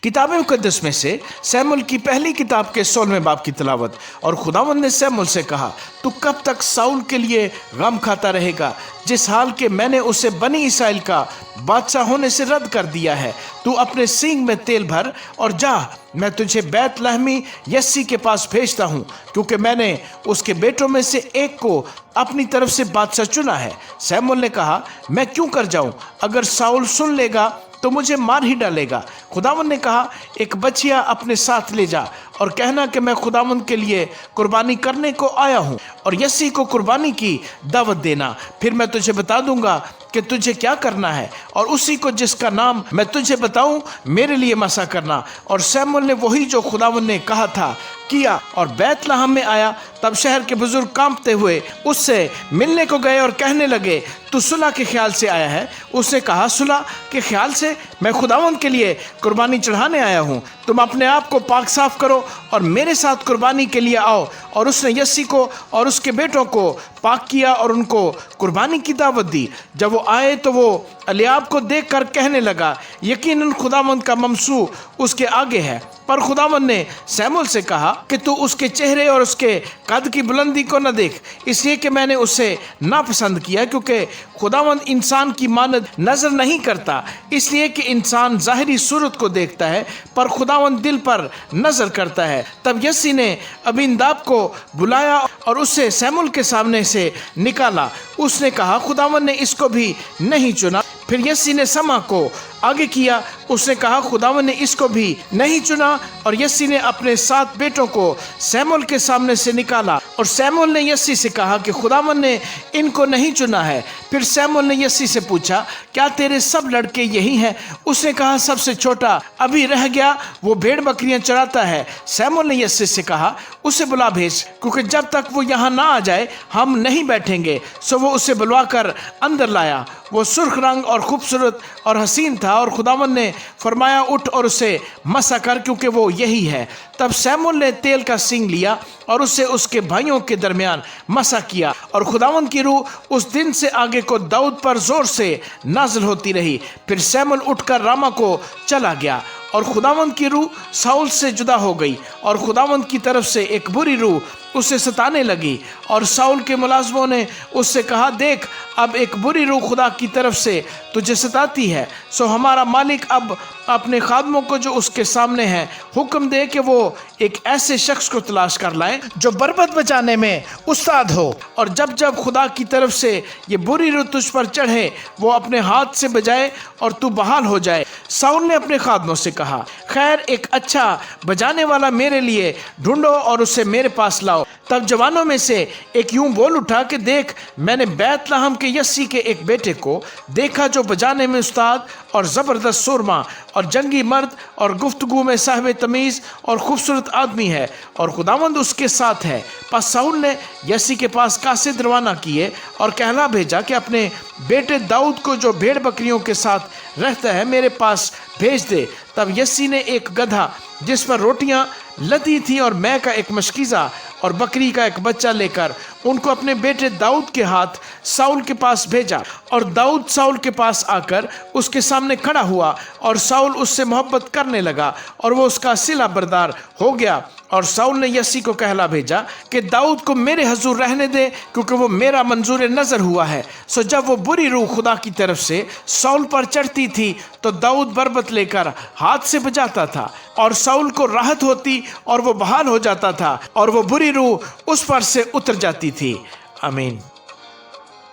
کتاب مقدس میں سے سیموئیل کی پہلی کتاب کے 16ویں باب کی تلاوت۔ اور خداوند نے سیموئیل سے کہا، تو کب تک ساؤل کے لیے غم کھاتا رہے گا، جس حال کہ میں نے اسے بنی اسرائیل کا بادشاہ ہونے سے رد کر دیا ہے؟ تو اپنے سینگ میں تیل بھر اور جا، میں تجھے بیت لحمی یسی کے پاس بھیجتا ہوں، کیونکہ میں نے اس کے بیٹوں میں سے ایک کو اپنی طرف سے بادشاہ چنا ہے۔ سیموئیل نے کہا، میں کیوں کر جاؤں؟ اگر ساؤل سن لے گا تو مجھے مار ہی ڈالے گا۔ خداوند نے کہا، ایک بچیا اپنے ساتھ لے جا اور کہنا کہ میں خداوند کے لیے قربانی کرنے کو آیا ہوں، اور یسی کو قربانی کی دعوت دینا، پھر میں تجھے بتا دوں گا کہ تجھے کیا کرنا ہے، اور اسی کو جس کا نام میں تجھے بتاؤں میرے لیے مسا کرنا۔ اور سیموئیل نے وہی جو خداوند نے کہا تھا کیا، اور بیت لحم میں آیا۔ تب شہر کے بزرگ کانپتے ہوئے اس سے ملنے کو گئے اور کہنے لگے، تو صلح کے خیال سے آیا ہے؟ اس نے کہا، صلح کے خیال سے؟ میں خداوند کے لیے قربانی چڑھانے آیا ہوں۔ تم اپنے آپ کو پاک صاف کرو اور میرے ساتھ قربانی کے لیے آؤ۔ اور اس نے یسی کو اور اس کے بیٹوں کو پاک کیا اور ان کو قربانی کی دعوت دی۔ جب وہ آئے تو وہ الیاب کو دیکھ کر کہنے لگا، یقیناً خداوند کا ممسوح اس کے آگے ہے۔ پر خداوند نے سیموئیل سے کہا کہ تو اس کے چہرے اور اس کے قد کی بلندی کو نہ دیکھ، اس لیے کہ میں نے اسے ناپسند کیا، کیونکہ خداوند انسان کی مانند نظر نہیں کرتا، اس لیے کہ انسان ظاہری صورت کو دیکھتا ہے، پر خداوند دل پر نظر کرتا ہے۔ تب یسی نے ابیناداب کو بلایا اور اسے سیموئیل کے سامنے سے نکالا۔ اس نے کہا، خداوند نے اس کو بھی نہیں چنا۔ پھر یسی نے سما کو آگے کیا۔ اس نے کہا، خداوند نے اس کو بھی نہیں چنا۔ اور یسی نے اپنے 7 بیٹوں کو سیموئیل کے سامنے سے نکالا، اور سیموئیل نے یسی سے کہا کہ خداوند نے ان کو نہیں چنا ہے۔ پھر سیموئیل نے یسی سے پوچھا، کیا تیرے سب لڑکے یہی ہیں؟ اس نے کہا، سب سے چھوٹا ابھی رہ گیا، وہ بھیڑ بکریاں چراتا ہے۔ سیموئیل نے یسی سے کہا، اسے بلا بھیج، کیونکہ جب تک وہ یہاں نہ آ جائے ہم نہیں بیٹھیں گے۔ سو وہ اسے بلوا کر اندر لایا۔ وہ سرخ رنگ اور خوبصورت اور حسین تھا، اور خداوند نے فرمایا، اٹھ اور اسے مسا کر، کیونکہ وہ یہی ہے۔ تب سیموئیل نے تیل کا سینگ لیا اور اسے اس کے بھائیوں کے درمیان مسا کیا، اور خداوند کی روح اس دن سے آگے کو داؤد پر زور سے نازل ہوتی رہی۔ پھر سیموئیل اٹھ کر راما کو چلا گیا، اور خداوند کی روح ساؤل سے جدا ہو گئی، اور خداوند کی طرف سے ایک بری روح اسے ستانے لگی۔ اور ساؤل کے ملازموں نے اس سے کہا، دیکھ، اب ایک بری روح خدا کی طرف سے تجھے ستاتی ہے، سو ہمارا مالک اب اپنے خادموں کو جو اس کے سامنے ہیں حکم دے کہ وہ ایک ایسے شخص کو تلاش کر لائیں جو بربط بجانے میں استاد ہو، اور جب جب خدا کی طرف سے یہ بری روح تجھ پر چڑھے وہ اپنے ہاتھ سے بجائے اور تو بحال ہو جائے۔ ساؤل نے اپنے خادموں سے کہا، خیر، ایک اچھا بجانے والا میرے لیے ڈھونڈو اور اسے میرے پاس لاؤ۔ تب جوانوں میں سے ایک یوں بول اٹھا کہ دیکھ، میں نے بیت لحم کے یسی کے ایک بیٹے کو دیکھا جو بجانے میں استاد اور زبردست سورما اور جنگی مرد اور گفتگو میں صاحب تمیز اور خوبصورت آدمی ہے، اور خداوند اس کے ساتھ ہے۔ پس ساؤل نے یسی کے پاس قاصد روانہ کیے اور کہلا بھیجا کہ اپنے بیٹے داؤد کو جو بھیڑ بکریوں کے ساتھ رہتا ہے میرے پاس بھیج دے۔ تب یسی نے ایک گدھا جس پر روٹیاں لدی تھی اور مے کا ایک مشکیزہ اور بکری کا ایک بچہ لے کر ان کو اپنے بیٹے داؤد کے ہاتھ ساؤل کے پاس بھیجا، اور داؤد ساؤل کے پاس آ کر اس کے سامنے کھڑا ہوا، اور ساؤل اس سے محبت کرنے لگا اور وہ اس کا صلہ بردار ہو گیا۔ اور ساؤل نے یسی کو کہلا بھیجا کہ داؤد کو میرے حضور رہنے دے، کیونکہ وہ میرا منظور نظر ہوا ہے۔ سو جب وہ بری روح خدا کی طرف سے ساؤل پر چڑھتی تھی تو داؤد بربط لے کر ہاتھ سے بجاتا تھا، اور ساؤل کو راحت ہوتی اور وہ بحال ہو جاتا تھا، اور وہ بری روح اس پر سے اتر جاتی تھی۔ آمین۔